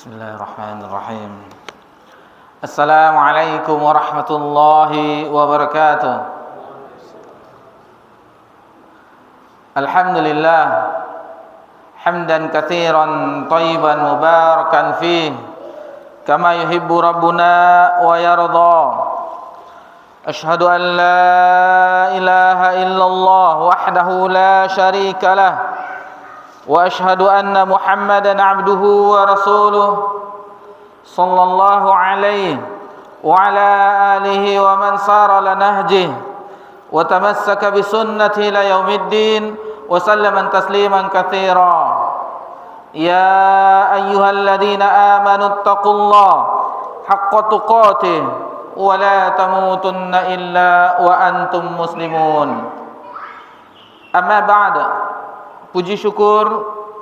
Bismillahirrahmanirrahim. Assalamualaikum warahmatullahi wabarakatuh. Alhamdulillah hamdan katsiran thayyiban mubarakan fih kama yuhibbu rabbuna wa yarda. Ashhadu an la ilaha illallah wahdahu la syarika lah wa ashhadu anna Muhammadan abduhu wa rasuluh sallallahu alaihi wa ala alihi wa man sara ala nahjih wa tamassaka bi sunnati ila yaumiddin wa sallama tasliman katsira. Ya ayyuhalladzina amanu taqullaha haqqa tuqatih wa la tamutunna illa wa antum muslimun. Amma ba'd. Puji syukur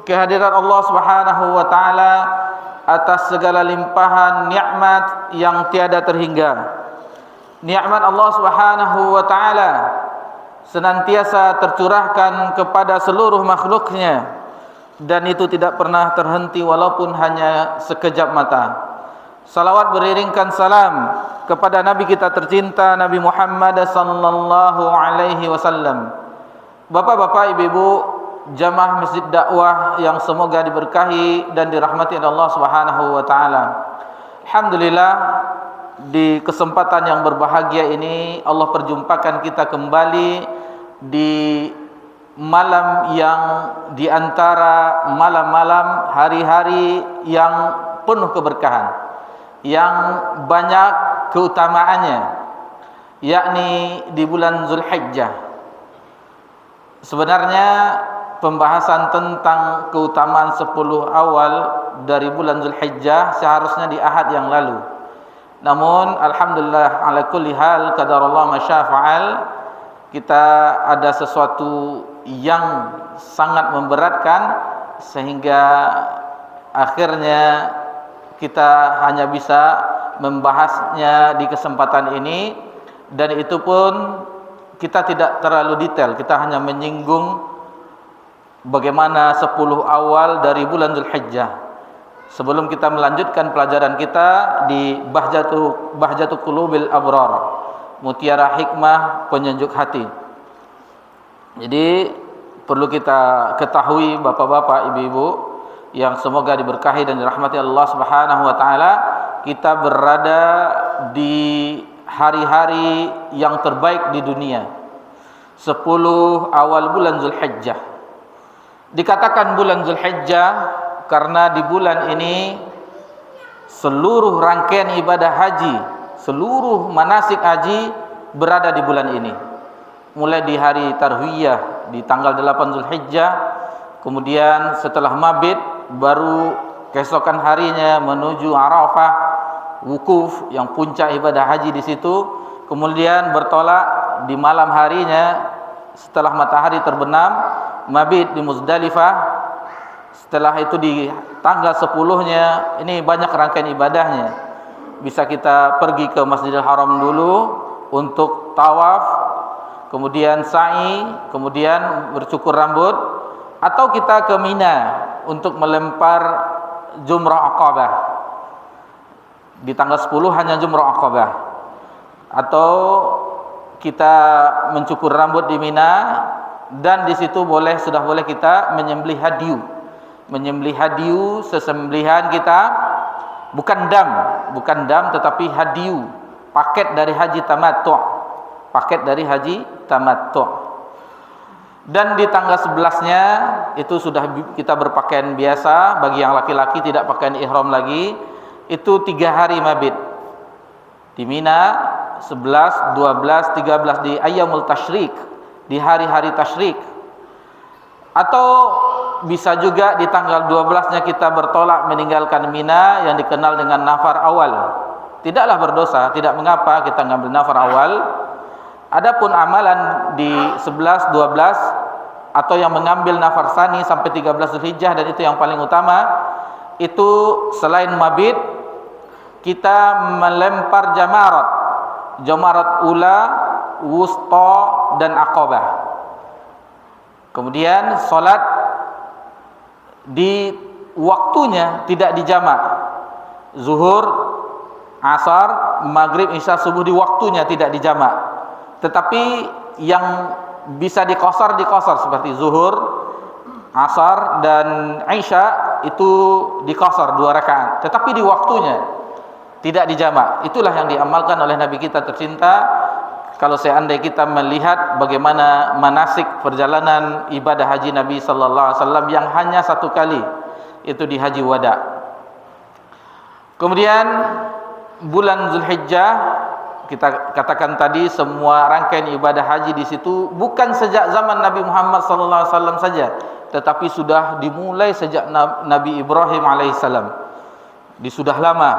kehadiran Allah Subhanahu wa taala atas segala limpahan nikmat yang tiada terhingga. Nikmat Allah Subhanahu wa taala senantiasa tercurahkan kepada seluruh makhluknya dan itu tidak pernah terhenti walaupun hanya sekejap mata. Salawat beriringkan salam kepada Nabi kita tercinta Nabi Muhammad sallallahu alaihi wasallam. Bapak-bapak, ibu-ibu, jamaah Masjid Dakwah yang semoga diberkahi dan dirahmati oleh Allah Subhanahu wa taala. Alhamdulillah, di kesempatan yang berbahagia ini Allah perjumpakan kita kembali di malam yang di antara malam-malam hari-hari yang penuh keberkahan, yang banyak keutamaannya, yakni di bulan Zulhijjah. Sebenarnya pembahasan tentang keutamaan 10 awal dari bulan Zulhijjah seharusnya di Ahad yang lalu. Namun alhamdulillah ala kulli hal qadarullah masya fa'al, kita ada sesuatu yang sangat memberatkan sehingga akhirnya kita hanya bisa membahasnya di kesempatan ini, dan itu pun kita tidak terlalu detail, kita hanya menyinggung bagaimana 10 awal dari bulan Zulhijjah. Sebelum kita melanjutkan pelajaran kita di Bahjatu Qulubil Abrar, mutiara hikmah penyejuk hati. Jadi perlu kita ketahui bapak-bapak, ibu-ibu yang semoga diberkahi dan dirahmati Allah Subhanahu wa taala, kita berada di hari-hari yang terbaik di dunia. 10 awal bulan Zulhijjah. Dikatakan bulan Zulhijjah karena di bulan ini seluruh rangkaian ibadah haji, seluruh manasik haji berada di bulan ini. Mulai di hari Tarwiyah di tanggal 8 Zulhijjah, kemudian setelah mabit baru keesokan harinya menuju Arafah, wukuf yang puncak ibadah haji di situ, kemudian bertolak di malam harinya setelah matahari terbenam, mabit di Muzdalifah. Setelah itu di tanggal 10-nya ini banyak rangkaian ibadahnya. Bisa kita pergi ke Masjidil Haram dulu untuk tawaf, kemudian sa'i, kemudian bercukur rambut, atau kita ke Mina untuk melempar jumrah Aqabah. Di tanggal 10 hanya jumrah Aqabah, atau kita mencukur rambut di Mina, dan di situ sudah boleh kita menyembelih hadiyu, sesembelihan kita, bukan dam tetapi hadiyu, paket dari haji tamattu', dan di tanggal 11-nya itu sudah kita berpakaian biasa. Bagi yang laki-laki tidak pakaian ihram lagi, itu 3 hari mabit di Mina, 11, 12, 13 di ayyamul tasyrik, di hari-hari tasyrik. Atau bisa juga di tanggal 12-nya kita bertolak meninggalkan Mina yang dikenal dengan nafar awal. Tidaklah berdosa, tidak mengapa kita mengambil nafar awal. Adapun amalan di 11, 12 atau yang mengambil nafar sani sampai 13 Zulhijjah, dan itu yang paling utama, itu selain mabit kita melempar jamarat ula, wusta dan aqabah. Kemudian salat di waktunya tidak dijamak. zuhur, asar, maghrib, isya, subuh di waktunya, tidak dijamak. Tetapi yang bisa dikosor seperti zuhur, asar dan isya itu dikosor 2 rakaat, tetapi di waktunya, tidak dijamak. Itulah yang diamalkan oleh Nabi kita tercinta. Kalau seandainya kita melihat bagaimana manasik perjalanan ibadah haji Nabi sallallahu alaihi wasallam yang hanya 1 kali, itu di haji wada. Kemudian bulan Zulhijjah, kita katakan tadi semua rangkaian ibadah haji di situ bukan sejak zaman Nabi Muhammad sallallahu alaihi wasallam saja, tetapi sudah dimulai sejak Nabi Ibrahim alaihissalam. Sudah lama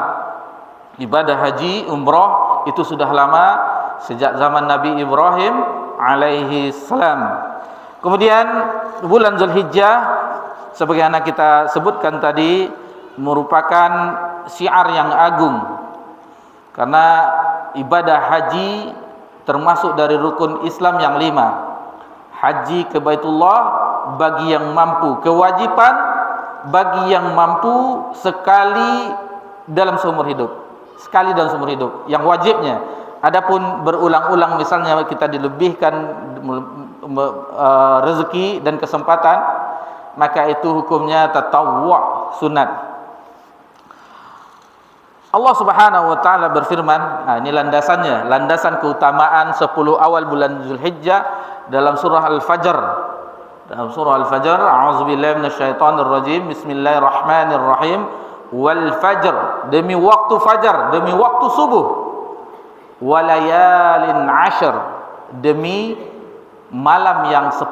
ibadah haji umrah itu, sudah lama sejak zaman Nabi Ibrahim alaihi salam. Kemudian bulan Zulhijjah sebagaimana kita sebutkan tadi merupakan syiar yang agung, karena ibadah haji termasuk dari rukun Islam yang 5. Haji ke Baitullah bagi yang mampu, kewajiban bagi yang mampu sekali dalam seumur hidup, yang wajibnya. Adapun berulang-ulang, misalnya kita dilebihkan rezeki dan kesempatan, maka itu hukumnya tatawwu', sunat. Allah Subhanahu wa taala berfirman, ini landasan keutamaan 10 awal bulan Zulhijjah dalam surah Al-Fajr. A'udzubillahi minasyaitonir rajim. Bismillahirrahmanirrahim. Wal fajr, demi waktu fajar, demi waktu subuh. Walayalin 'ashr, demi malam yang 10.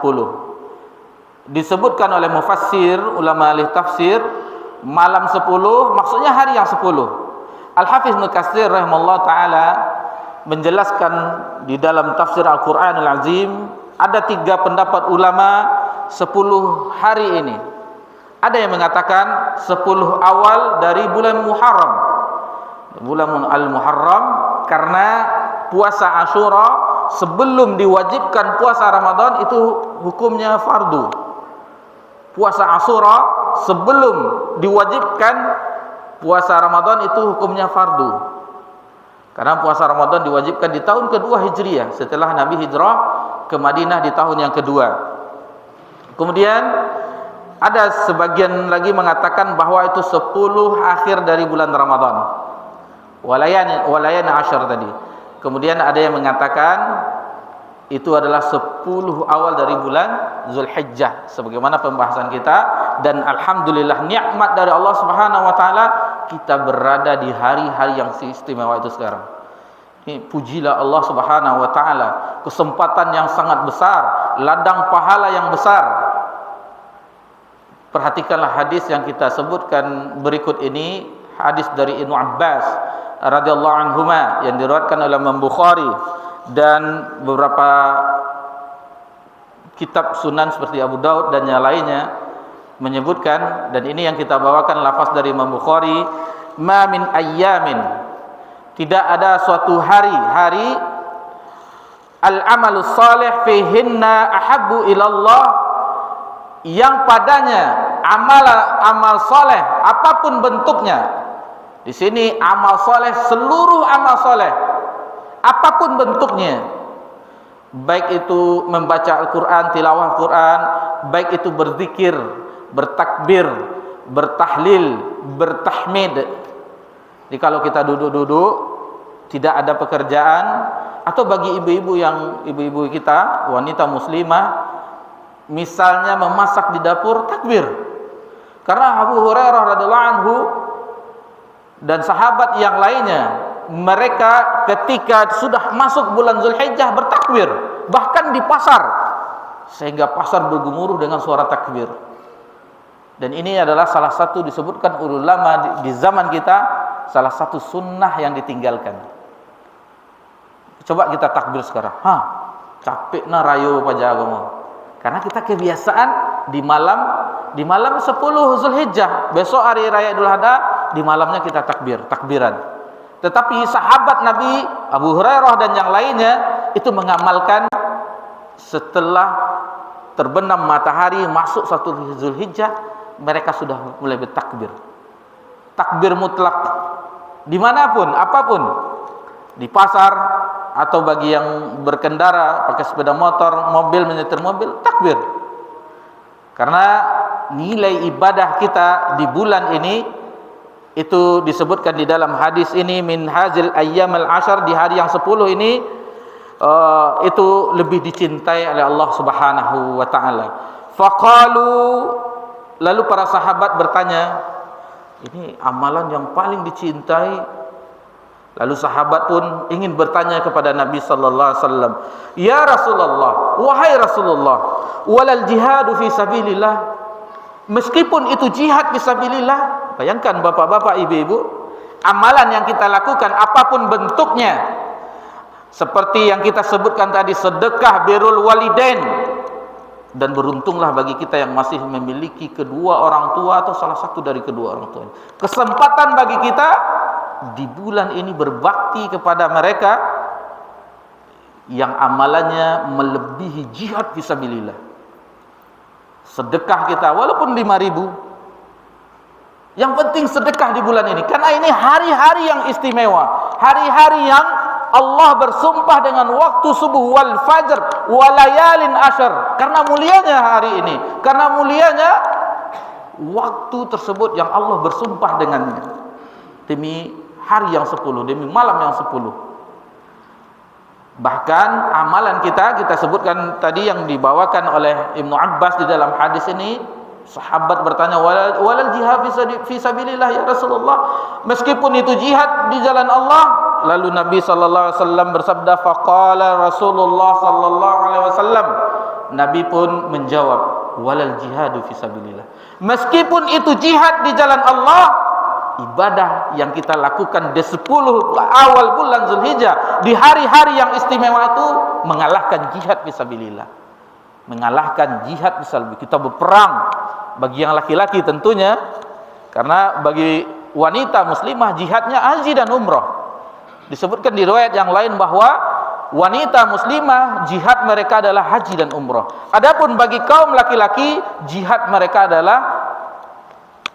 Disebutkan oleh mufassir, ulama ahli tafsir, malam 10 maksudnya hari yang 10. Al-Hafiz Ibnu Katsir rahimahullah taala menjelaskan di dalam tafsir Al-Qur'anul Azim, ada 3 pendapat ulama 10 hari ini. Ada yang mengatakan 10 awal dari bulan Muharram, bulan Al-Muharram, karena puasa Asyura sebelum diwajibkan puasa Ramadan itu hukumnya fardu. Puasa Asyura sebelum diwajibkan puasa Ramadan itu hukumnya fardu, karena puasa Ramadan diwajibkan di tahun kedua Hijriah setelah Nabi hijrah ke Madinah di tahun yang kedua. Kemudian ada sebagian lagi mengatakan bahwa itu 10 akhir dari bulan Ramadan, walayan 'ashr tadi. Kemudian ada yang mengatakan itu adalah 10 awal dari bulan Zulhijjah, sebagaimana pembahasan kita. Dan alhamdulillah, nikmat dari Allah Subhanahu wa taala, kita berada di hari-hari yang istimewa itu sekarang. Ini pujilah Allah Subhanahu wa taala, kesempatan yang sangat besar, ladang pahala yang besar. Perhatikanlah hadis yang kita sebutkan berikut ini, hadis dari Ibnu Abbas radhiyallahu anhuma yang diriwayatkan oleh Imam Bukhari dan beberapa kitab sunan seperti Abu Daud dan yang lainnya menyebutkan, dan ini yang kita bawakan lafaz dari Imam Bukhari, ma min ayyamin, tidak ada suatu hari al-amalus salih fihinna ahabbu ilallah, yang padanya amal saleh apapun bentuknya. Di sini amal saleh, seluruh amal saleh apapun bentuknya, baik itu membaca Al-Quran, tilawah Al-Quran, baik itu berzikir, bertakbir, bertahlil, bertahmid. Jadi kalau kita duduk-duduk tidak ada pekerjaan, atau bagi ibu-ibu kita, wanita muslimah, misalnya memasak di dapur, takbir. Karena Abu Hurairah radhiyallahu anhu dan sahabat yang lainnya, mereka ketika sudah masuk bulan Zulhijjah bertakbir, bahkan di pasar, sehingga pasar bergemuruh dengan suara takbir. Dan ini adalah salah satu, disebutkan ulama di zaman kita, salah satu sunnah yang ditinggalkan. Coba kita takbir sekarang, capek na rayo pajagomo. Karena kita kebiasaan di malam 10 Zulhijjah, besok hari raya Idul Adha, di malamnya kita takbiran. Tetapi sahabat Nabi Abu Hurairah dan yang lainnya itu mengamalkan setelah terbenam matahari masuk 1 Zulhijjah, mereka sudah mulai bertakbir. takbir mutlak dimanapun, apapun, di pasar atau bagi yang berkendara pakai sepeda motor, mobil, menyetir mobil, takbir. Karena nilai ibadah kita di bulan ini itu disebutkan di dalam hadis ini, min hazil ayyamal ashar, di hari yang 10 ini itu lebih dicintai oleh Allah Subhanahu wa taala. Faqalu, lalu para sahabat bertanya, ini amalan yang paling dicintai. Lalu sahabat pun ingin bertanya kepada Nabi sallallahu alaihi wasallam, "Ya Rasulullah, wahai Rasulullah, walal jihadu fi sabilillah." Meskipun itu jihad fi sabilillah, bayangkan bapak-bapak, ibu-ibu, amalan yang kita lakukan apapun bentuknya, seperti yang kita sebutkan tadi, sedekah, birrul walidain, dan beruntunglah bagi kita yang masih memiliki kedua orang tua atau salah satu dari kedua orang tua. Kesempatan bagi kita di bulan ini berbakti kepada mereka yang amalannya melebihi jihad fisabilillah. Sedekah kita walaupun 5.000, yang penting sedekah di bulan ini, karena ini hari-hari yang istimewa, hari-hari yang Allah bersumpah dengan waktu subuh wal fajr walayalin ashar, karena mulianya hari ini, karena mulianya waktu tersebut yang Allah bersumpah dengannya, demi hari yang 10, demi malam yang 10. Bahkan amalan kita sebutkan tadi yang dibawakan oleh Ibnu Abbas di dalam hadis ini, sahabat bertanya, walal jihad fi sabilillah ya Rasulullah, meskipun itu jihad di jalan Allah. Lalu Nabi sallallahu alaihi wasallam bersabda, faqala Rasulullah sallallahu alaihi wasallam, Nabi pun menjawab, walal jihadu fi sabilillah, meskipun itu jihad di jalan Allah, ibadah yang kita lakukan di 10 awal bulan Zulhijjah, di hari-hari yang istimewa itu, mengalahkan jihad fisabilillah, mengalahkan jihad fisabilillah. Kita berperang, bagi yang laki-laki tentunya, karena bagi wanita muslimah jihadnya haji dan umrah. Disebutkan di riwayat yang lain bahwa wanita muslimah jihad mereka adalah haji dan umrah. Adapun bagi kaum laki-laki, jihad mereka adalah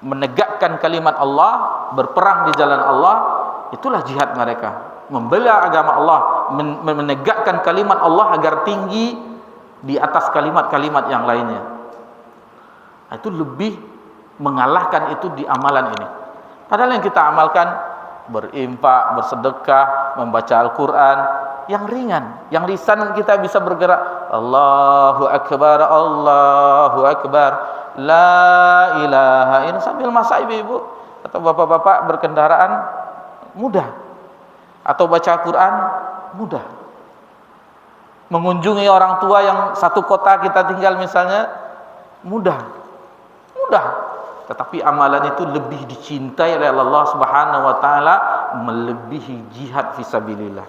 menegakkan kalimat Allah, berperang di jalan Allah. Itulah jihad mereka, membela agama Allah, menegakkan kalimat Allah agar tinggi di atas kalimat-kalimat yang lainnya. Itu lebih mengalahkan itu di amalan ini. Padahal yang kita amalkan berinfak, bersedekah, membaca Al-Quran, yang ringan, yang lisan kita bisa bergerak, Allahu Akbar, Allahu Akbar, la ilaha illallah, sambil masak ibu-ibu atau bapak-bapak berkendaraan, mudah. Atau baca Al-Quran, mudah. Mengunjungi orang tua yang satu kota kita tinggal misalnya, mudah. Tetapi amalan itu lebih dicintai oleh Allah Subhanahu wa taala melebihi jihad fisabilillah.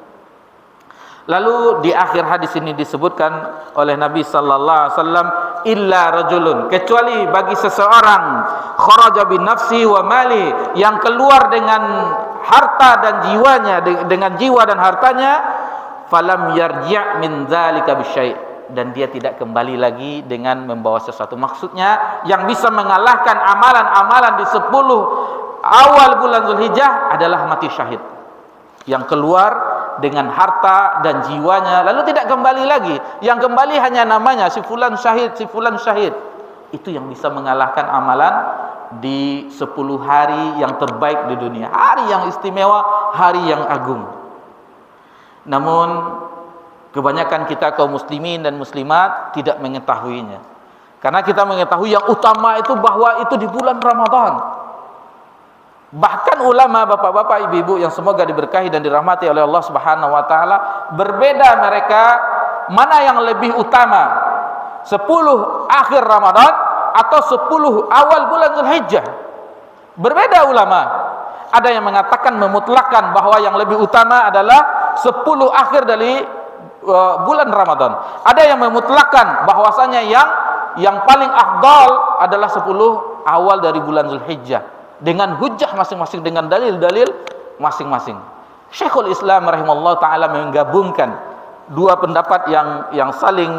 Lalu di akhir hadis ini disebutkan oleh Nabi sallallahu alaihi wasallam, illa rajulun, kecuali bagi seseorang, kharaja bi nafsi wa mali, yang keluar dengan harta dan jiwanya, dengan jiwa dan hartanya, falam yarji' min dzalika bisyai', dan dia tidak kembali lagi dengan membawa sesuatu. Maksudnya yang bisa mengalahkan amalan-amalan di 10 awal bulan Zulhijjah adalah mati syahid, yang keluar dengan harta dan jiwanya lalu tidak kembali lagi, yang kembali hanya namanya, si fulan syahid, si fulan syahid. Itu yang bisa mengalahkan amalan di 10 hari yang terbaik di dunia, hari yang istimewa, hari yang agung. Namun kebanyakan kita kaum muslimin dan muslimat tidak mengetahuinya. Karena kita mengetahui yang utama itu bahwa itu di bulan Ramadan. Bahkan ulama, bapak-bapak, ibu-ibu yang semoga diberkahi dan dirahmati oleh Allah Subhanahu wa taala, berbeda mereka mana yang lebih utama, 10 akhir Ramadan atau 10 awal bulan Zulhijjah. Berbeda ulama. Ada yang mengatakan memutlakkan bahwa yang lebih utama adalah 10 akhir dari bulan Ramadan. Ada yang memutlakkan bahwasanya yang paling afdal adalah 10 awal dari bulan Zulhijjah, dengan hujjah masing-masing, dengan dalil-dalil masing-masing. Syekhul Islam rahimahullah taala menggabungkan dua pendapat yang saling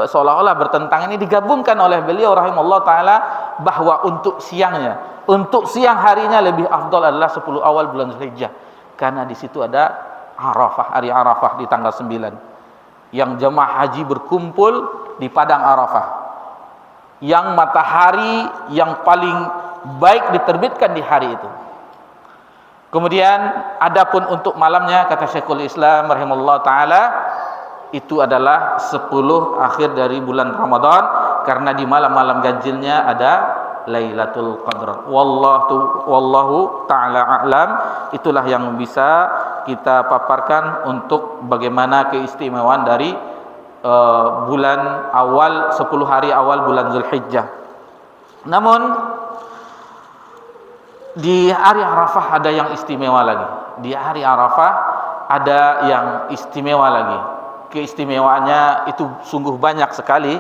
seolah-olah bertentangan ini, digabungkan oleh beliau rahimahullah taala bahwa untuk siang harinya lebih afdal adalah 10 awal bulan Zulhijjah, karena di situ ada Arafah, hari Arafah di tanggal 9, yang jemaah haji berkumpul di padang Arafah, yang matahari yang paling baik diterbitkan di hari itu. Kemudian adapun untuk malamnya, kata Syekhul Islam rahimahullah taala, itu adalah 10 akhir dari bulan Ramadan, karena di malam-malam ganjilnya ada Lailatul Qadr. Wallahu taala a'lam. Itulah yang bisa kita paparkan untuk bagaimana keistimewaan dari bulan awal, 10 hari awal bulan Zulhijjah. Namun di hari Arafah ada yang istimewa lagi. Di hari Arafah ada yang istimewa lagi. Keistimewaannya itu sungguh banyak sekali.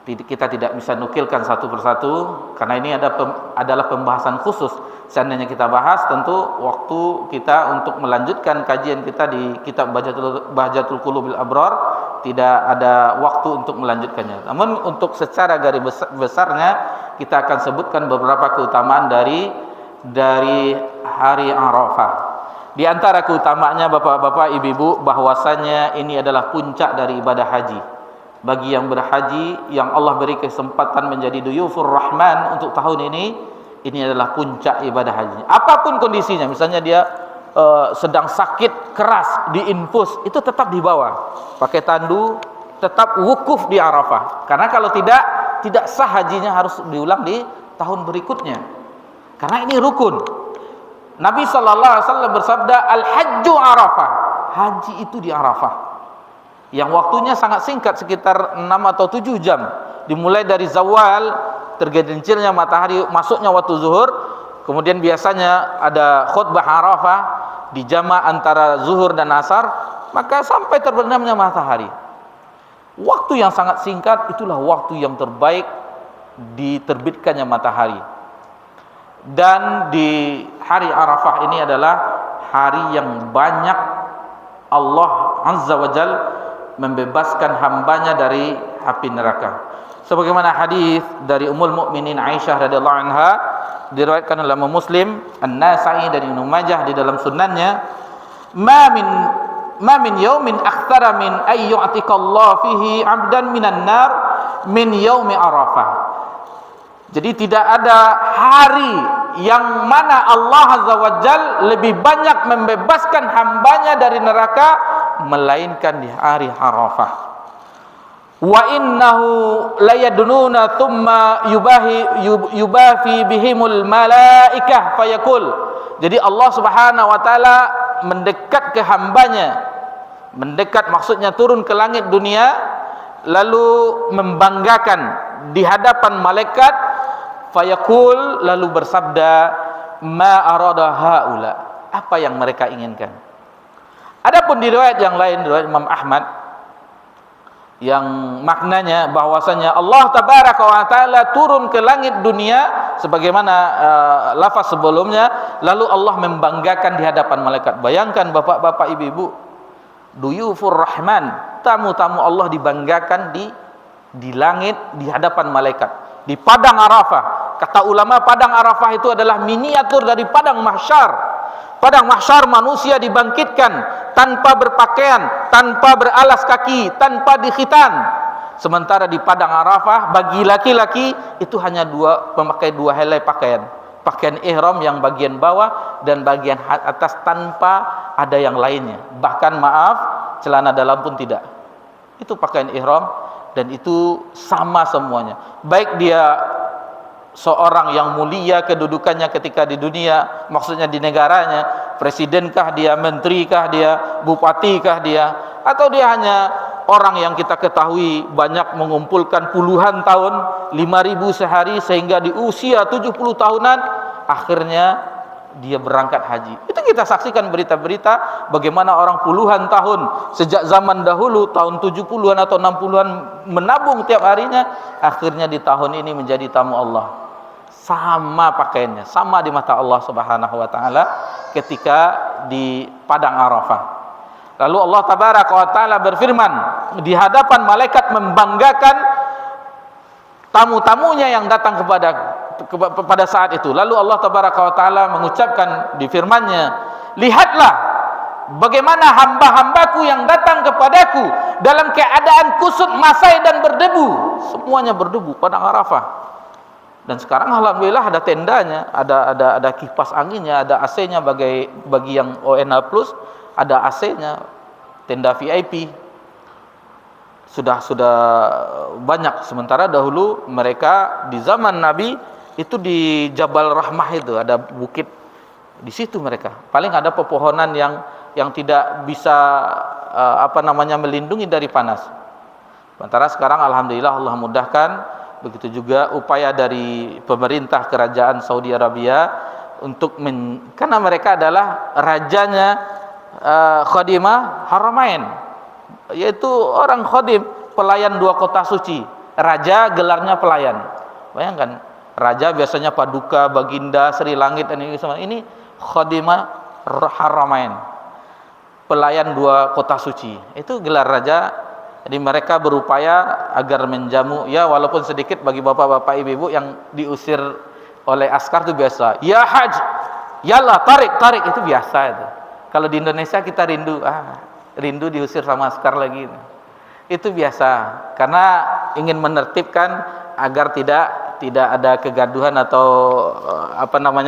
Kita tidak bisa nukilkan satu persatu, karena ini adalah pembahasan khusus. Seandainya kita bahas, tentu waktu kita untuk melanjutkan kajian kita di kitab Bahjatul Qulubil Abrar tidak ada waktu untuk melanjutkannya. Namun untuk secara garis besarnya kita akan sebutkan beberapa keutamaan dari hari Arafah. Di antara keutamaannya, bapak-bapak, ibu-ibu, bahwasanya ini adalah puncak dari ibadah haji. Bagi yang berhaji, yang Allah beri kesempatan menjadi duyufur rahman untuk tahun ini adalah puncak ibadah haji. Apapun kondisinya, misalnya dia sedang sakit keras, diinfus, itu tetap dibawa pakai tandu, tetap wukuf di Arafah. Karena kalau tidak sah hajinya, harus diulang di tahun berikutnya. Karena ini rukun. Nabi SAW bersabda, Al-Hajju Arafah. Haji itu di Arafah. Yang waktunya sangat singkat, sekitar 6 atau 7 jam. Dimulai dari zawal, tergelincirnya matahari, masuknya waktu zuhur. Kemudian biasanya ada khutbah Arafah, dijama antara zuhur dan asar, maka sampai terbenamnya matahari. Waktu yang sangat singkat, itulah waktu yang terbaik diterbitkannya matahari. Dan di hari Arafah ini adalah hari yang banyak Allah Azza wa Jal membebaskan hambanya dari api neraka. Sebagaimana hadis dari Ummul Mukminin Aisyah radhiyallahu anha, diriwayatkan oleh Muslim, An-Nasa'i dan Ibnu Majah di dalam sunannya, ma min yaumin aktsara min ay yu'tiqallahu fihi 'abdan minan nar min yaumi Arafah. Jadi tidak ada hari yang mana Allah Azza wa Jal lebih banyak membebaskan hambanya dari neraka melainkan di hari Arafah. Wa innahu layadununa thumma yubahi bihimul malaikah fayaqul. Jadi Allah Subhanahu wa taala mendekat ke hambanya. Mendekat maksudnya turun ke langit dunia, lalu membanggakan di hadapan malaikat, fayaqul, lalu bersabda, ma arada haula, apa yang mereka inginkan. Adapun di riwayat yang lain, riwayat Imam Ahmad, yang maknanya bahwasanya Allah tabaraka wa taala turun ke langit dunia sebagaimana lafaz sebelumnya, lalu Allah membanggakan di hadapan malaikat. Bayangkan bapak-bapak, ibu-ibu, duyufur rahman, tamu-tamu Allah dibanggakan di langit di hadapan malaikat, di padang Arafah. Kata ulama, padang Arafah itu adalah miniatur dari padang mahsyar. Padang mahsyar manusia dibangkitkan tanpa berpakaian, tanpa beralas kaki, tanpa dikhitan. Sementara di padang Arafah bagi laki-laki itu hanya memakai 2 helai pakaian. Pakaian ihram yang bagian bawah dan bagian atas tanpa ada yang lainnya. Bahkan celana dalam pun tidak. Itu pakaian ihram dan itu sama semuanya. Baik dia seorang yang mulia kedudukannya ketika di dunia, maksudnya di negaranya, presidenkah dia, menterikah dia, bupatikah dia, atau dia hanya orang yang kita ketahui banyak mengumpulkan puluhan tahun, 5.000 sehari, sehingga di usia 70 tahunan akhirnya dia berangkat haji. Itu kita saksikan berita-berita bagaimana orang puluhan tahun sejak zaman dahulu, tahun 70-an atau 60-an menabung tiap harinya, akhirnya di tahun ini menjadi tamu Allah. Sama pakaiannya, sama di mata Allah Subhanahu wa taala ketika di padang Arafah. Lalu Allah tabaraka wa taala berfirman di hadapan malaikat membanggakan tamu-tamunya yang datang pada saat itu. Lalu Allah Tabaraka wa Ta'ala mengucapkan di firman-Nya, lihatlah bagaimana hamba-hambaku yang datang kepadaku dalam keadaan kusut, masai dan berdebu. Semuanya berdebu pada Arafah. Dan sekarang alhamdulillah ada tendanya, ada kipas anginnya, ada AC-nya bagi yang ONA plus, ada AC-nya, tenda VIP. Sudah banyak. Sementara dahulu mereka di zaman Nabi itu di Jabal Rahmah itu ada bukit, di situ mereka. Paling ada pepohonan yang tidak bisa melindungi dari panas. Sementara sekarang alhamdulillah Allah mudahkan. Begitu juga upaya dari pemerintah kerajaan Saudi Arabia untuk karena mereka adalah rajanya khadimah Haramain, yaitu orang khadim, pelayan dua kota suci. Raja gelarnya pelayan. Bayangkan, raja biasanya paduka, baginda, Sri Langit dan ini semua. Ini khadimah Haramain, pelayan dua kota suci. Itu gelar raja. Jadi mereka berupaya agar menjamu, ya walaupun sedikit bagi bapak-bapak ibu-ibu yang diusir oleh askar itu biasa. Ya haj, yalah tarik itu biasa itu. Kalau di Indonesia kita rindu diusir sama askar lagi. Itu biasa karena ingin menertibkan agar tidak ada kegaduhan atau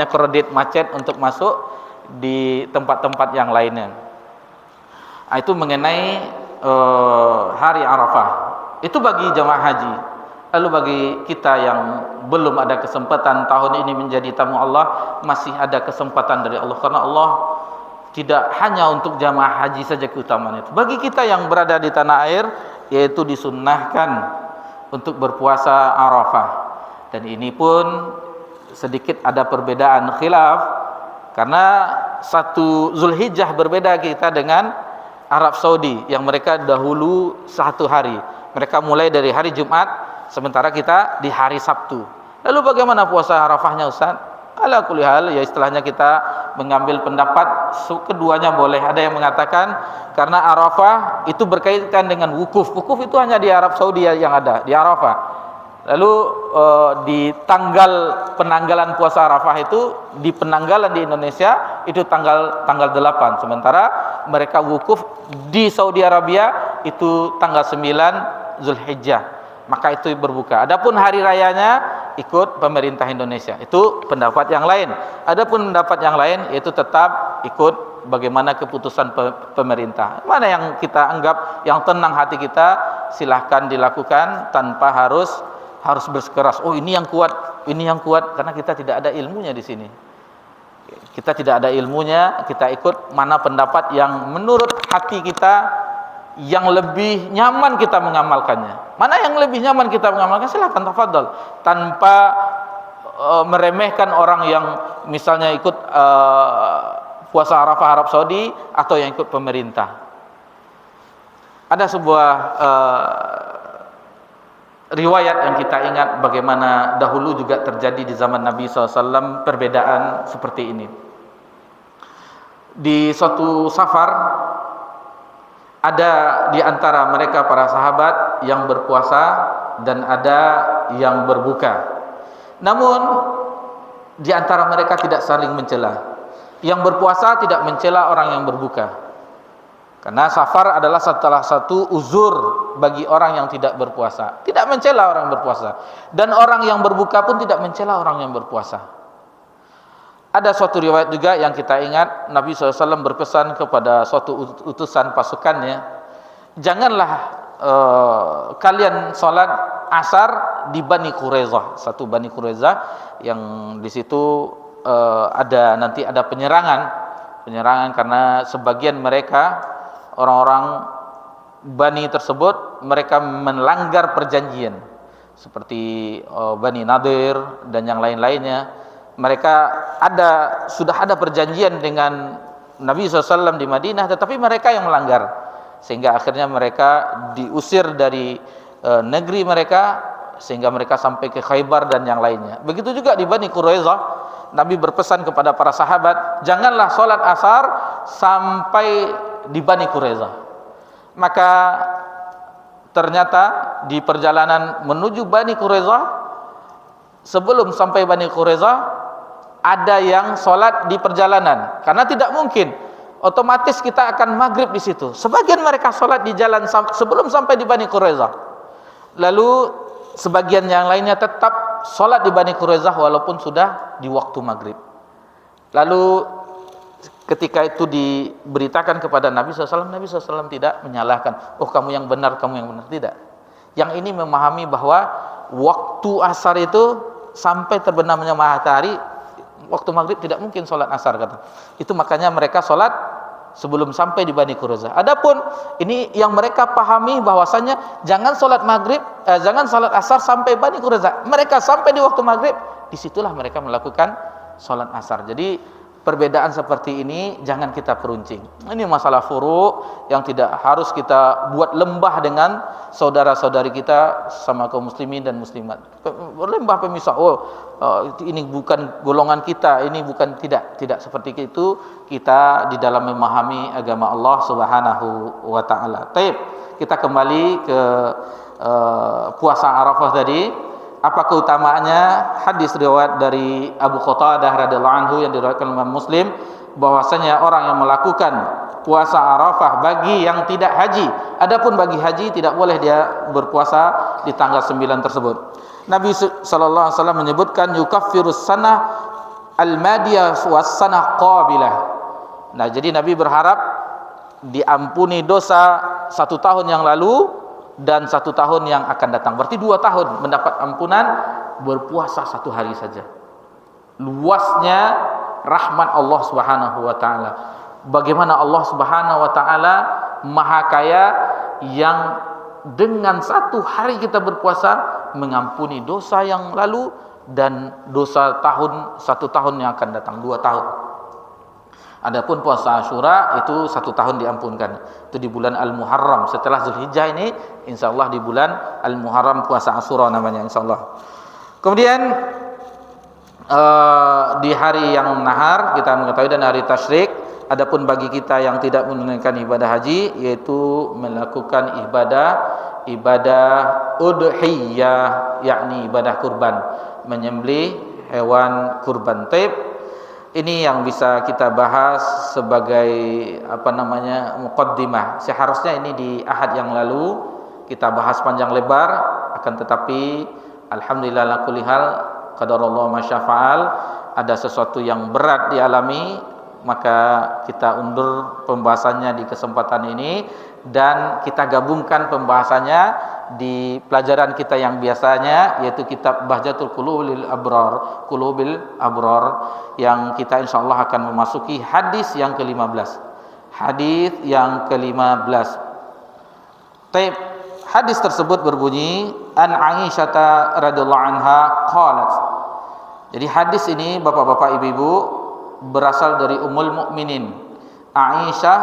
kredit macet untuk masuk di tempat-tempat yang lainnya. Itu mengenai hari Arafah. Itu bagi jamaah haji. Lalu bagi kita yang belum ada kesempatan tahun ini menjadi tamu Allah, masih ada kesempatan dari Allah, karena Allah tidak hanya untuk jamaah haji saja keutamaan itu. Bagi kita yang berada di tanah air, yaitu disunnahkan untuk berpuasa Arafah. Dan ini pun sedikit ada perbedaan khilaf, karena satu Zulhijjah berbeda kita dengan Arab Saudi yang mereka dahulu 1 hari. Mereka mulai dari hari Jumat, sementara kita di hari Sabtu. Lalu bagaimana puasa Arafahnya, Ustaz? Ala kulli hal, ya istilahnya kita mengambil pendapat keduanya boleh. Ada yang mengatakan karena Arafah itu berkaitan dengan wukuf. Wukuf itu hanya di Arab Saudi yang ada, di Arafah. Lalu di tanggal penanggalan puasa Arafah itu, di penanggalan di Indonesia itu tanggal 8. Sementara mereka wukuf di Saudi Arabia itu tanggal 9 Zulhijjah. Maka itu berbuka. Adapun hari rayanya ikut pemerintah Indonesia. Itu pendapat yang lain. Adapun pendapat yang lain yaitu tetap ikut bagaimana keputusan pemerintah. Mana yang kita anggap yang tenang hati kita, silahkan dilakukan tanpa harus bersikeras. Oh ini yang kuat, karena kita tidak ada ilmunya di sini. Kita tidak ada ilmunya, kita ikut mana pendapat yang menurut hati kita yang lebih nyaman kita mengamalkannya. Mana yang lebih nyaman kita mengamalkan, silakan tafadhol, tanpa meremehkan orang yang misalnya ikut puasa Arafah Arab Saudi atau yang ikut pemerintah. Ada sebuah riwayat yang kita ingat bagaimana dahulu juga terjadi di zaman Nabi SAW perbedaan seperti ini. Di suatu safar ada di antara mereka para sahabat yang berpuasa dan ada yang berbuka. Namun di antara mereka tidak saling mencela. Yang berpuasa tidak mencela orang yang berbuka. Karena safar adalah salah satu uzur bagi orang yang tidak berpuasa. Tidak mencela orang berpuasa. Dan orang yang berbuka pun tidak mencela orang yang berpuasa. Ada suatu riwayat juga yang kita ingat, Nabi SAW berpesan kepada suatu utusan pasukannya, janganlah kalian sholat asar di Bani Quraizah. Satu Bani Quraizah yang di situ nanti ada penyerangan karena sebagian mereka, orang-orang Bani tersebut, mereka melanggar perjanjian seperti Bani Nadir dan yang lain-lainnya. Mereka sudah ada perjanjian dengan Nabi SAW di Madinah, tetapi mereka yang melanggar, sehingga akhirnya mereka diusir dari negeri mereka, sehingga mereka sampai ke Khaybar dan yang lainnya. Begitu juga di Bani Quraizah, Nabi berpesan kepada para sahabat, janganlah sholat asar sampai di Bani Quraizah. Maka ternyata di perjalanan menuju Bani Quraizah, sebelum sampai Bani Quraidah ada yang sholat di perjalanan, karena tidak mungkin otomatis kita akan maghrib di situ. Sebagian mereka sholat di jalan sebelum sampai di Bani Quraidah, lalu sebagian yang lainnya tetap sholat di Bani Quraidah walaupun sudah di waktu maghrib. Lalu ketika itu diberitakan kepada Nabi SAW, Nabi SAW tidak menyalahkan, oh kamu yang benar, kamu yang benar, tidak. Yang ini memahami bahwa waktu asar itu sampai terbenamnya matahari, waktu maghrib tidak mungkin sholat asar, kata. Itu makanya mereka sholat sebelum sampai di Bani Quraidah. Adapun ini yang mereka pahami bahwasanya jangan sholat maghrib, jangan sholat asar sampai Bani Quraidah. Mereka sampai di waktu maghrib, disitulah mereka melakukan sholat asar. Jadi perbedaan seperti ini jangan kita peruncing. Ini masalah furu' yang tidak harus kita buat lembah dengan saudara-saudari kita sama kaum muslimin dan muslimat. Lembah pemisah. Ini bukan golongan kita, ini bukan, tidak seperti itu. Kita di dalam memahami agama Allah Subhanahu wa taala. Baik, kita kembali ke puasa Arafah tadi. Apa keutamaannya? Hadis riwayat dari Abu Qatadah radhiyallahu anhu yang diriwayatkan oleh Imam Muslim, bahwasanya orang yang melakukan puasa Arafah bagi yang tidak haji, adapun bagi haji tidak boleh dia berpuasa di tanggal 9 tersebut. Nabi sallallahu alaihi wasallam menyebutkan yukaffirus sanah al-madiyah was sanah qabilah. Nah, jadi Nabi berharap diampuni dosa 1 tahun yang lalu dan 1 tahun yang akan datang. Berarti 2 tahun mendapat ampunan berpuasa 1 hari saja. Luasnya rahmat Allah Subhanahu wa taala. Bagaimana Allah Subhanahu wa taala Maha Kaya yang dengan 1 hari kita berpuasa mengampuni dosa yang lalu dan dosa 1 tahun yang akan datang, 2 tahun. Adapun puasa Asyura itu 1 tahun diampunkan. Itu di bulan Al-Muharram. Setelah Zulhijjah ini, insyaallah di bulan Al-Muharram puasa Asyura namanya, insyaallah. Kemudian di hari yang nahar kita mengetahui, dan hari tasyrik. Adapun bagi kita yang tidak menunaikan ibadah haji, yaitu melakukan ibadah udhiyah, yakni ibadah kurban, menyembelih hewan kurban. Taib. Ini yang bisa kita bahas sebagai muqaddimah. Seharusnya ini di ahad yang lalu kita bahas panjang lebar, akan tetapi alhamdulillah ala kulli hal qadarullah ma syafa'al, ada sesuatu yang berat dialami, maka kita undur pembahasannya di kesempatan ini dan kita gabungkan pembahasannya di pelajaran kita yang biasanya, yaitu kitab Bahjatul Qulubil Abrar, yang kita insyaallah akan memasuki hadis yang ke-15. Hadis yang ke-15. Taib. Hadis tersebut berbunyi an Aisyah radhiyallahu anha qalat. Jadi hadis ini bapak-bapak ibu-ibu berasal dari Ummul Mukminin Aisyah,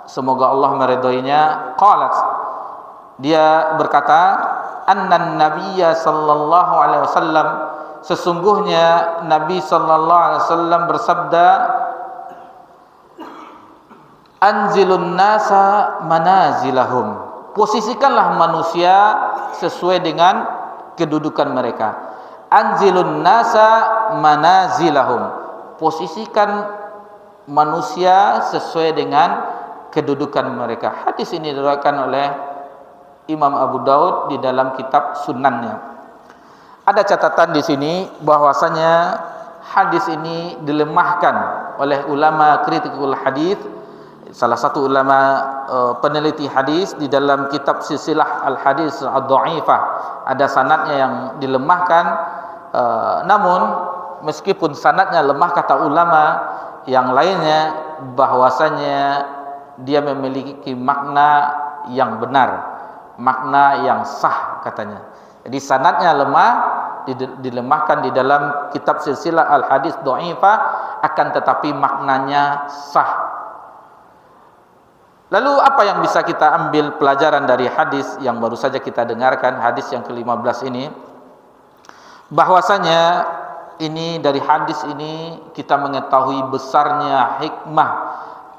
semoga Allah meridhoinya. Qalat, dia berkata, annan nabiyya sallallahu alaihi wasallam, sesungguhnya Nabi sallallahu alaihi wasallam bersabda, anzilun nasa manazilahum, posisikanlah manusia sesuai dengan kedudukan mereka. Anzilun nasa manazilahum, posisikan manusia sesuai dengan kedudukan mereka. Hadis ini diriwayatkan oleh Imam Abu Daud di dalam kitab Sunannya. Ada catatan di sini bahwasanya hadis ini dilemahkan oleh ulama kritikul hadis. Salah satu ulama peneliti hadis di dalam kitab Silsilah Al-Hadis Ad-Dha'ifah, ada sanadnya yang dilemahkan. Namun meskipun sanadnya lemah, kata ulama yang lainnya bahwasanya dia memiliki makna yang benar, makna yang sah katanya. Jadi sanadnya lemah, dilemahkan di dalam kitab Silsilah Al-Hadis Dha'ifah, akan tetapi maknanya sah. Lalu apa yang bisa kita ambil pelajaran dari hadis yang baru saja kita dengarkan, hadis yang ke-15 ini? Bahwasanya ini, dari hadis ini kita mengetahui besarnya hikmah,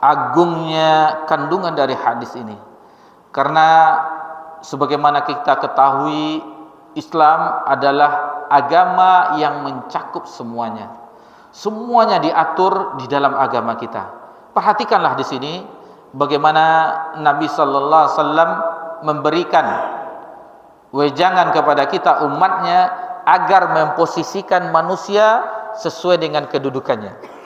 agungnya kandungan dari hadis ini. Karena sebagaimana kita ketahui, Islam adalah agama yang mencakup semuanya. Semuanya diatur di dalam agama kita. Perhatikanlah di sini bagaimana Nabi sallallahu alaihi wasallam memberikan wejangan kepada kita umatnya agar memposisikan manusia sesuai dengan kedudukannya.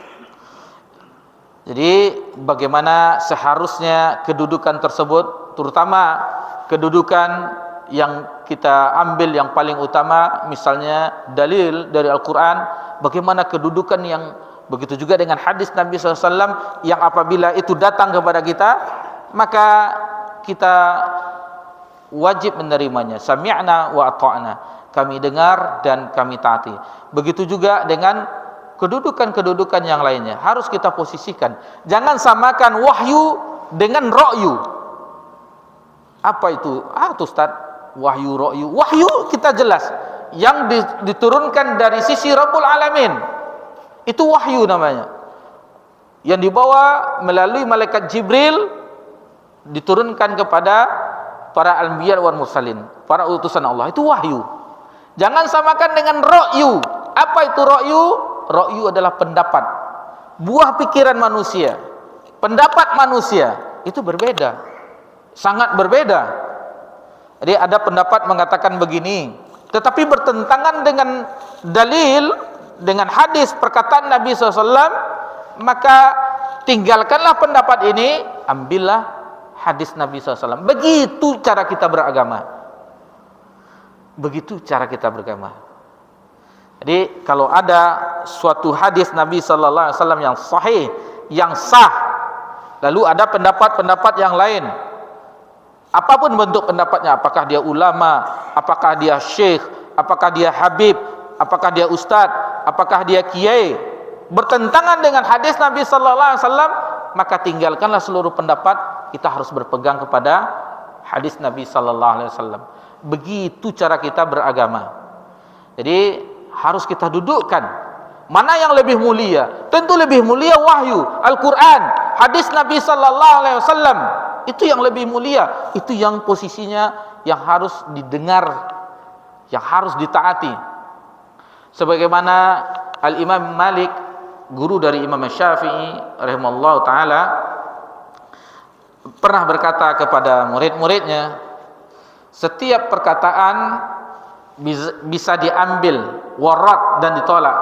Jadi bagaimana seharusnya kedudukan tersebut, terutama kedudukan yang kita ambil yang paling utama, misalnya dalil dari Al-Quran, bagaimana kedudukan yang begitu juga dengan hadis Nabi SAW yang apabila itu datang kepada kita, maka kita wajib menerimanya. Sami'na wa ata'na, kami dengar dan kami taati. Begitu juga dengan kedudukan-kedudukan yang lainnya, harus kita posisikan. Jangan samakan wahyu dengan ra'yu. Apa itu? Ustaz, wahyu, ra'yu. Wahyu kita jelas, yang diturunkan dari sisi Rabbul Alamin, itu wahyu namanya, yang dibawa melalui malaikat Jibril, diturunkan kepada para anbiya wal mursalin, para utusan Allah. Itu wahyu. Jangan samakan dengan ra'yu. Apa itu ra'yu? Ra'yu adalah pendapat, buah pikiran manusia, pendapat manusia. Itu berbeda, sangat berbeda. Jadi ada pendapat mengatakan begini, tetapi bertentangan dengan dalil, dengan hadis perkataan Nabi SAW, maka tinggalkanlah pendapat ini, ambillah hadis Nabi SAW. Begitu cara kita beragama. Begitu cara kita beragama. Jadi kalau ada suatu hadis Nabi SAW yang sahih, yang sah, lalu ada pendapat-pendapat yang lain, apapun bentuk pendapatnya, apakah dia ulama, apakah dia syekh, apakah dia habib, apakah dia ustadz, apakah dia kiai, bertentangan dengan hadis Nabi SAW, maka tinggalkanlah seluruh pendapat. Kita harus berpegang kepada hadis Nabi SAW. Begitu cara kita beragama. Jadi harus kita dudukkan mana yang lebih mulia. Tentu lebih mulia wahyu Al-Quran, hadis Nabi SAW. Itu yang lebih mulia, itu yang posisinya yang harus didengar, yang harus ditaati. Sebagaimana Al-Imam Malik, guru dari Imam Syafi'i rahimahullah ta'ala, pernah berkata kepada murid-muridnya, setiap perkataan bisa diambil warat dan ditolak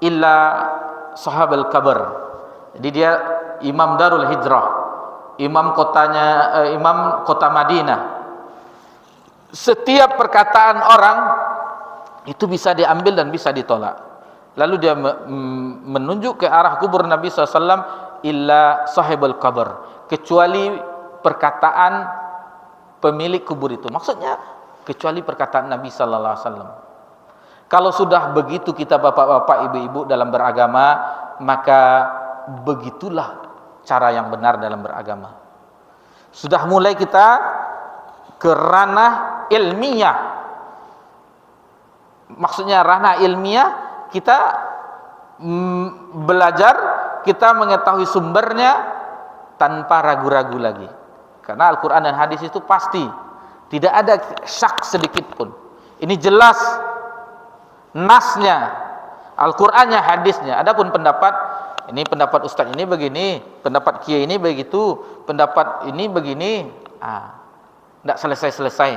illa sahabal kabar. Jadi dia imam Darul Hijrah, imam kota Madinah. Setiap perkataan orang itu bisa diambil dan bisa ditolak. Lalu dia menunjuk ke arah kubur Nabi SAW, illa sahibul kabar, kecuali perkataan pemilik kubur itu. Maksudnya kecuali perkataan Nabi sallallahu alaihi wasallam. Kalau sudah begitu kita bapak-bapak, ibu-ibu dalam beragama, maka begitulah cara yang benar dalam beragama. Sudah mulai kita ke ranah ilmiah. Maksudnya ranah ilmiah, kita belajar, kita mengetahui sumbernya tanpa ragu-ragu lagi. Karena Al-Quran dan hadis itu pasti, tidak ada syak sedikit pun. Ini jelas nasnya, Al-Qurannya, hadisnya. Adapun pendapat, ini pendapat ustaz ini begini, pendapat kiai ini begitu, pendapat ini begini, tidak selesai-selesai.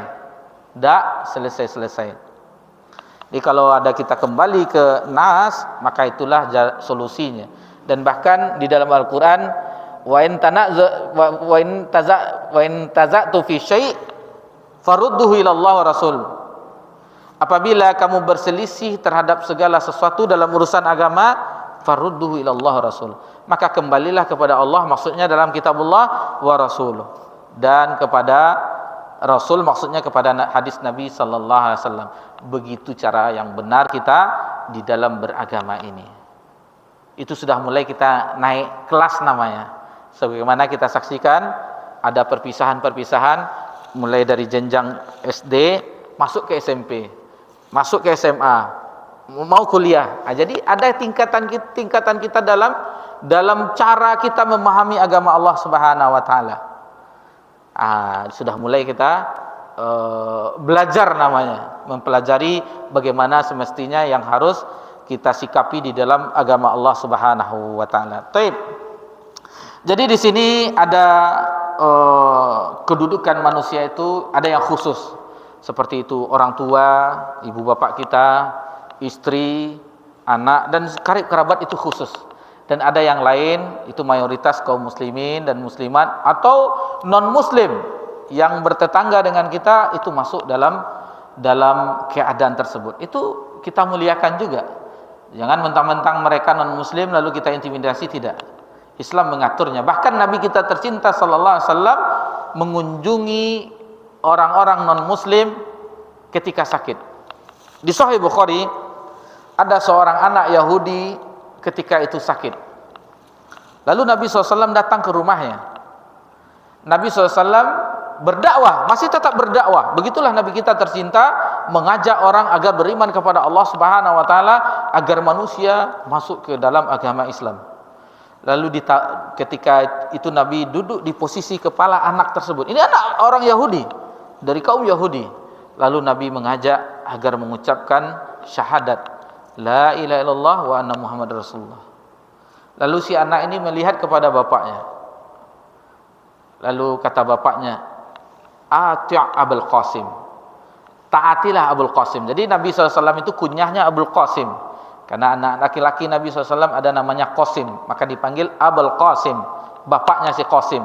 Tidak selesai-selesai. Jadi kalau ada kita kembali ke nas, maka itulah solusinya. Dan bahkan di dalam Al-Quran, wa in taza'tu fi syai' farudduhu ilallah wa rasul. Apabila kamu berselisih terhadap segala sesuatu dalam urusan agama, farudduhu ilallah wa rasul, maka kembalilah kepada Allah, maksudnya dalam kitabullah, wa rasul, dan kepada rasul, maksudnya kepada hadis Nabi sallallahu alaihi wasallam. Begitu cara yang benar kita di dalam beragama ini. Itu sudah mulai kita naik kelas namanya. Sebagaimana kita saksikan ada perpisahan-perpisahan, mulai dari jenjang SD masuk ke SMP, masuk ke SMA, mau kuliah. Jadi ada tingkatan kita dalam cara kita memahami agama Allah Subhanahu wa taala. Sudah mulai kita belajar namanya, mempelajari bagaimana semestinya yang harus kita sikapi di dalam agama Allah Subhanahu wa taala. Baik. Jadi di sini ada kedudukan manusia itu ada yang khusus. Seperti itu orang tua, ibu bapak kita, istri, anak dan karib kerabat itu khusus. Dan ada yang lain itu mayoritas kaum muslimin dan muslimat atau non muslim yang bertetangga dengan kita itu masuk dalam keadaan tersebut. Itu kita muliakan juga. Jangan mentang-mentang mereka non muslim lalu kita intimidasi, tidak. Islam mengaturnya. Bahkan Nabi kita tercinta sallallahu alaihi wasallam mengunjungi orang-orang non muslim ketika sakit. Di Sahih Bukhari ada seorang anak Yahudi ketika itu sakit. Lalu Nabi SAW datang ke rumahnya. Nabi SAW berdakwah, masih tetap berdakwah. Begitulah Nabi kita tercinta mengajak orang agar beriman kepada Allah Subhanahu wa taala, agar manusia masuk ke dalam agama Islam. Lalu ketika itu Nabi duduk di posisi kepala anak tersebut. Ini anak orang Yahudi, dari kaum Yahudi. Lalu Nabi mengajak agar mengucapkan syahadat, la ilaha illallah wa anna Muhammad Rasulullah. Lalu si anak ini melihat kepada bapaknya. Lalu kata bapaknya, ati' Abul Qasim, taatilah Abul Qasim. Jadi Nabi SAW itu kunyahnya Abul Qasim, karena anak laki-laki Nabi SAW ada namanya Qasim, maka dipanggil Abul Qasim, bapaknya si Qasim.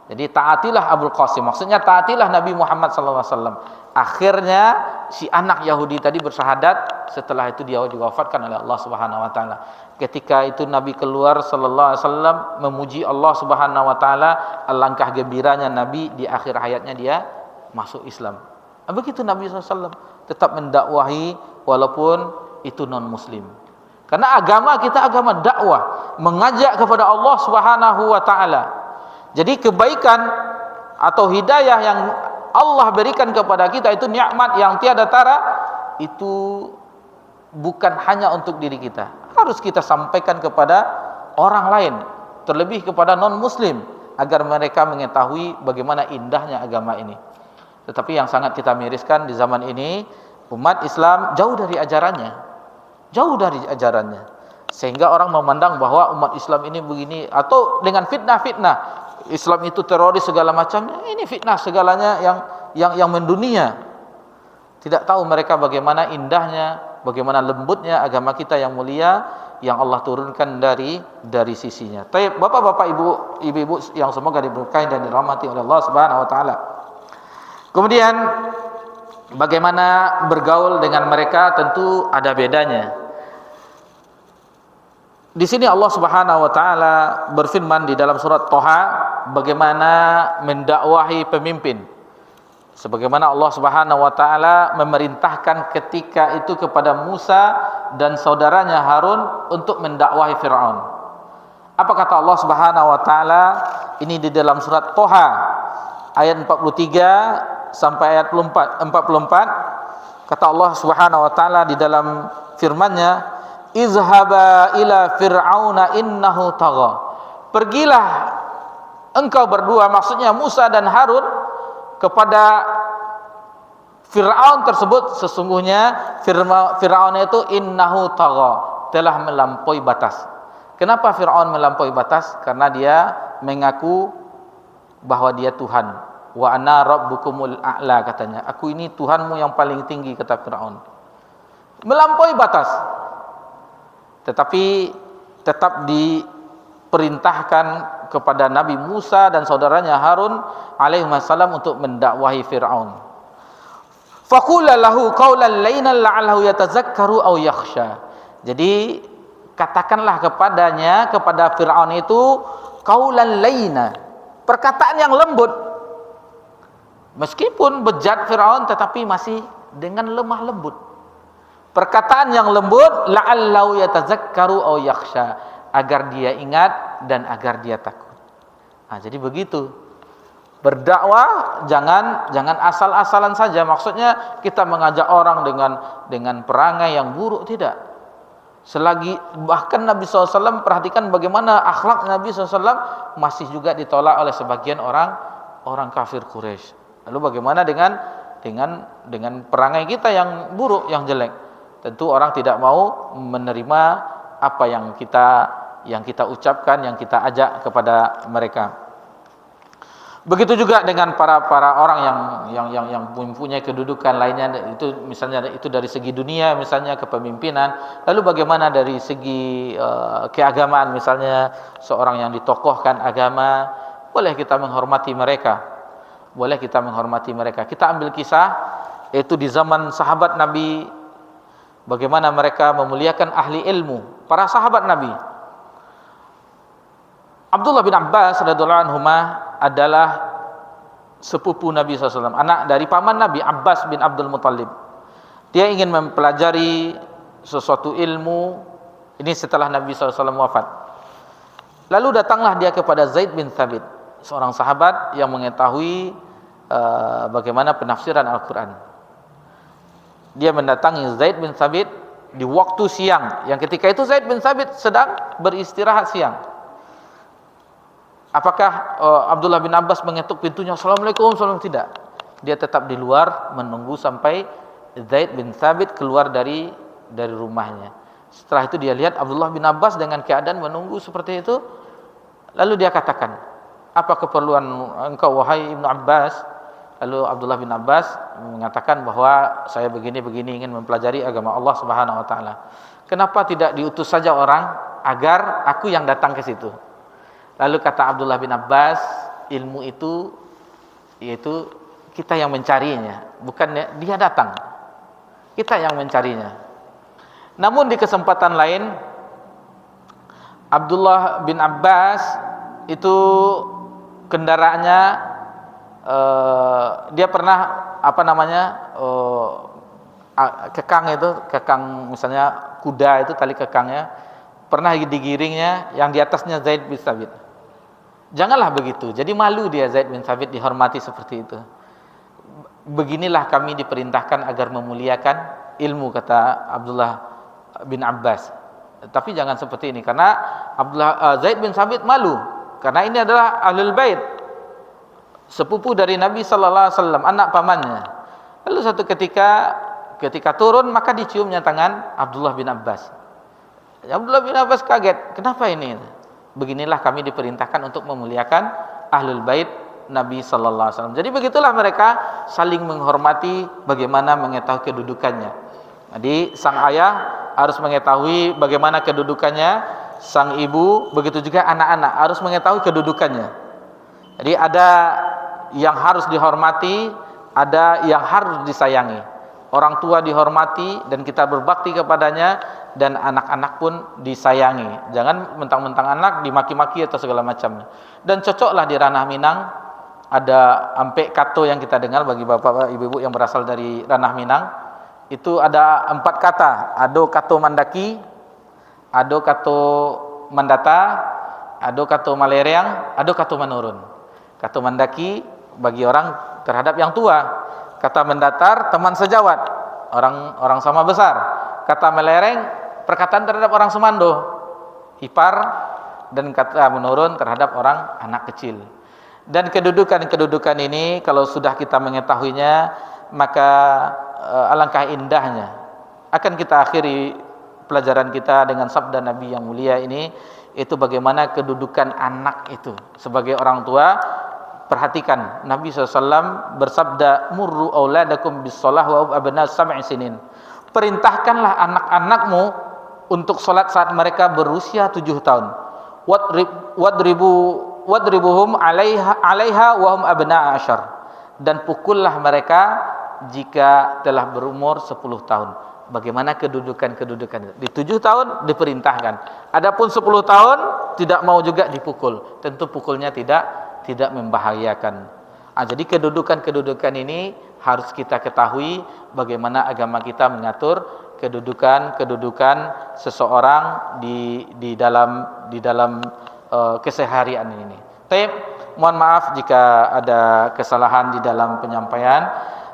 Jadi taatilah Abul Qasim, maksudnya taatilah Nabi Muhammad SAW. Akhirnya si anak Yahudi tadi bersyahadat. Setelah itu dia diwafatkan oleh Allah Subhanahu wa taala. Ketika itu Nabi keluar sallallahu alaihi wasallam memuji Allah Subhanahu wa taala, alangkah gembiranya Nabi di akhir hayatnya dia masuk Islam. Begitu Nabi SAW tetap mendakwahi walaupun itu non muslim. Karena agama kita agama dakwah, mengajak kepada Allah Subhanahu wa taala. Jadi kebaikan atau hidayah yang Allah berikan kepada kita itu nikmat yang tiada tara, itu bukan hanya untuk diri kita, harus kita sampaikan kepada orang lain, terlebih kepada non muslim, agar mereka mengetahui bagaimana indahnya agama ini. Tetapi yang sangat kita miriskan di zaman ini, umat Islam jauh dari ajarannya, sehingga orang memandang bahwa umat Islam ini begini, atau dengan fitnah-fitnah Islam itu teroris segala macamnya, ini fitnah segalanya yang mendunia. Tidak tahu mereka bagaimana indahnya, bagaimana lembutnya agama kita yang mulia yang Allah turunkan dari sisinya. Baik, bapak-bapak, ibu-ibu yang semoga diberkahi dan dirahmati oleh Allah Subhanahu wa taala. Kemudian bagaimana bergaul dengan mereka tentu ada bedanya. Di sini Allah Subhanahu wa taala berfirman di dalam surat Thaha bagaimana mendakwahi pemimpin. Sebagaimana Allah Subhanahu wa taala memerintahkan ketika itu kepada Musa dan saudaranya Harun untuk mendakwahi Firaun. Apa kata Allah Subhanahu wa taala ini di dalam surat Thaha ayat 43 sampai ayat 44. Kata Allah Subhanahu wa taala di dalam firman-Nya, izhaba ila fir'auna innahu tagha. Pergilah engkau berdua, maksudnya Musa dan Harun, kepada Fir'aun tersebut. Sesungguhnya Fir'aun itu innahu tagha, telah melampaui batas. Kenapa Fir'aun melampaui batas? Karena dia mengaku bahwa dia Tuhan. Wa ana rabbukumul a'la, katanya, aku ini Tuhanmu yang paling tinggi, kata Fir'aun. Melampaui batas. Tetapi tetap diperintahkan kepada Nabi Musa dan saudaranya Harun alaihissalam untuk mendakwahi Fir'aun. Faqula lahu qawlan layyinan la'allahu yatazakkaru aw yakhsha. Jadi katakanlah kepadanya, kepada Fir'aun itu, qawlan layyina, perkataan yang lembut. Meskipun bejat Fir'aun tetapi masih dengan lemah lembut. Perkataan yang lembut, la'allahu yatazakkaru aw yakhsha, agar dia ingat dan agar dia takut. Nah, jadi begitu. Berdakwah jangan asal-asalan saja. Maksudnya kita mengajak orang dengan perangai yang buruk, tidak. Selagi bahkan Nabi SAW, perhatikan bagaimana akhlak Nabi SAW masih juga ditolak oleh sebagian orang kafir Quraisy. Lalu bagaimana dengan dengan perangai kita yang buruk, yang jelek. Tentu orang tidak mau menerima apa yang kita ucapkan, yang kita ajak kepada mereka. Begitu juga dengan para orang yang mempunyai kedudukan lainnya, itu misalnya itu dari segi dunia, misalnya kepemimpinan. Lalu bagaimana dari segi keagamaan, misalnya seorang yang ditokohkan agama, boleh kita menghormati mereka. Boleh kita menghormati mereka. Kita ambil kisah yaitu di zaman sahabat Nabi, bagaimana mereka memuliakan ahli ilmu, para sahabat Nabi. Abdullah bin Abbas radhiyallahu anhu adalah sepupu Nabi SAW, anak dari paman Nabi, Abbas bin Abdul Muttalib. Dia ingin mempelajari sesuatu ilmu ini setelah Nabi SAW wafat. Lalu datanglah dia kepada Zaid bin Thabit, seorang sahabat yang mengetahui bagaimana penafsiran Al-Quran. Dia mendatangi Zaid bin Thabit di waktu siang, yang ketika itu Zaid bin Thabit sedang beristirahat siang. Apakah Abdullah bin Abbas mengetuk pintunya, Assalamualaikum, salam? Tidak. Dia tetap di luar menunggu sampai Zaid bin Thabit keluar dari rumahnya. Setelah itu dia lihat Abdullah bin Abbas dengan keadaan menunggu seperti itu. Lalu dia katakan, apa keperluan engkau wahai Ibnu Abbas? Lalu Abdullah bin Abbas mengatakan bahwa saya begini-begini ingin mempelajari agama Allah Subhanahu wa taala. Kenapa tidak diutus saja orang agar aku yang datang ke situ? Lalu kata Abdullah bin Abbas, ilmu itu yaitu kita yang mencarinya, bukan dia datang. Kita yang mencarinya. Namun di kesempatan lain, Abdullah bin Abbas itu kendaraannya dia pernah kekang misalnya kuda itu, tali kekangnya pernah digiringnya yang di atasnya Zaid bin Thabit. Janganlah begitu. Jadi malu dia Zaid bin Thabit dihormati seperti itu. Beginilah kami diperintahkan agar memuliakan ilmu, kata Abdullah bin Abbas. Tapi jangan seperti ini, karena Zaid bin Thabit malu, karena ini adalah ahlul bait, sepupu dari Nabi sallallahu alaihi wasallam, anak pamannya. Lalu satu ketika turun, maka diciumnya tangan Abdullah bin Abbas. Abdullah bin Abbas kaget, kenapa ini? Beginilah kami diperintahkan untuk memuliakan ahlul bait Nabi sallallahu alaihi wasallam. Jadi begitulah mereka saling menghormati, bagaimana mengetahui kedudukannya. Jadi sang ayah harus mengetahui bagaimana kedudukannya, sang ibu, begitu juga anak-anak harus mengetahui kedudukannya. Jadi ada yang harus dihormati, ada yang harus disayangi. Orang tua dihormati dan kita berbakti kepadanya, dan anak-anak pun disayangi. Jangan mentang-mentang anak dimaki-maki atau segala macamnya. Dan cocoklah di ranah Minang ada ampek kato yang kita dengar, bagi bapak ibu-ibu yang berasal dari ranah Minang. Itu ada 4 kata, ado kato mandaki, ado kato mandata, ado kato malereang, ado kato manurun. Kato mandaki bagi orang terhadap yang tua, kata mendatar teman sejawat, orang sama besar, kata melereng perkataan terhadap orang semando, ipar, dan kata menurun terhadap orang anak kecil. Dan kedudukan ini kalau sudah kita mengetahuinya, maka alangkah indahnya. Akan kita akhiri pelajaran kita dengan sabda Nabi yang mulia ini, itu bagaimana kedudukan anak itu sebagai orang tua. Perhatikan, Nabi SAW bersabda, murru auladakum bis-shalah wa abna sab'i sinin. Perintahkanlah anak-anakmu untuk salat saat mereka berusia 7 tahun. Wadribuhum 'alaiha wa hum abna asyar. Dan pukullah mereka jika telah berumur 10 tahun. Bagaimana kedudukan di 7 tahun diperintahkan. Adapun 10 tahun tidak mau juga dipukul. Tentu pukulnya tidak membahayakan. Jadi kedudukan ini harus kita ketahui, bagaimana agama kita mengatur kedudukan seseorang di dalam keseharian ini. Mohon maaf jika ada kesalahan di dalam penyampaian.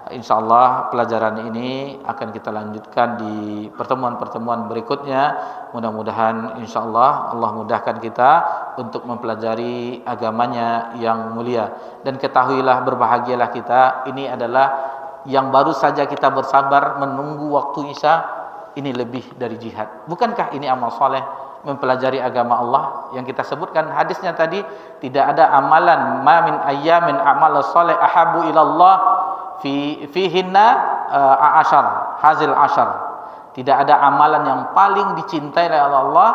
Insyaallah pelajaran ini akan kita lanjutkan di pertemuan-pertemuan berikutnya. Mudah-mudahan insyaallah Allah mudahkan kita untuk mempelajari agamanya yang mulia. Dan ketahuilah, berbahagialah kita, ini adalah yang baru saja kita bersabar menunggu waktu Isya, ini lebih dari jihad. Bukankah ini amal soleh, mempelajari agama Allah yang kita sebutkan hadisnya tadi? Tidak ada amalan ma min ayyamin amal soleh ahabu ilallah fihinna ashar hazil ashar. Tidak ada amalan yang paling dicintai oleh Allah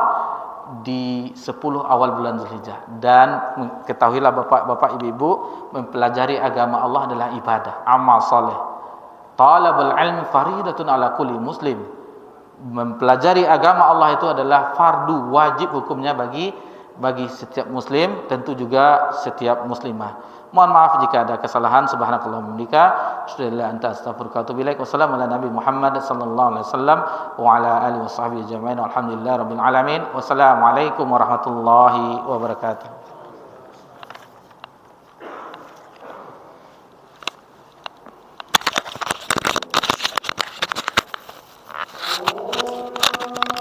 di 10 awal bulan Zulhijjah. Dan ketahuilah bapak-bapak, ibu-ibu, mempelajari agama Allah adalah ibadah, amal soleh. Talabul ilmi faridatun ala kulli muslim. Mempelajari agama Allah itu adalah fardu wajib hukumnya bagi setiap muslim, tentu juga setiap muslimah. Mohon maaf jika ada kesalahan. Subhanakallahumma wa bihamdika, asyhadu an la ilaha illa anta, astaghfiruka wa atubu ilaik. Wassalamu ala nabi Muhammad sallallahu alaihi wasallam wa ala alihi washabbihi ajma'in. Alhamdulillahirabbil alamin. Wassalamu alaikum warahmatullahi wabarakatuh.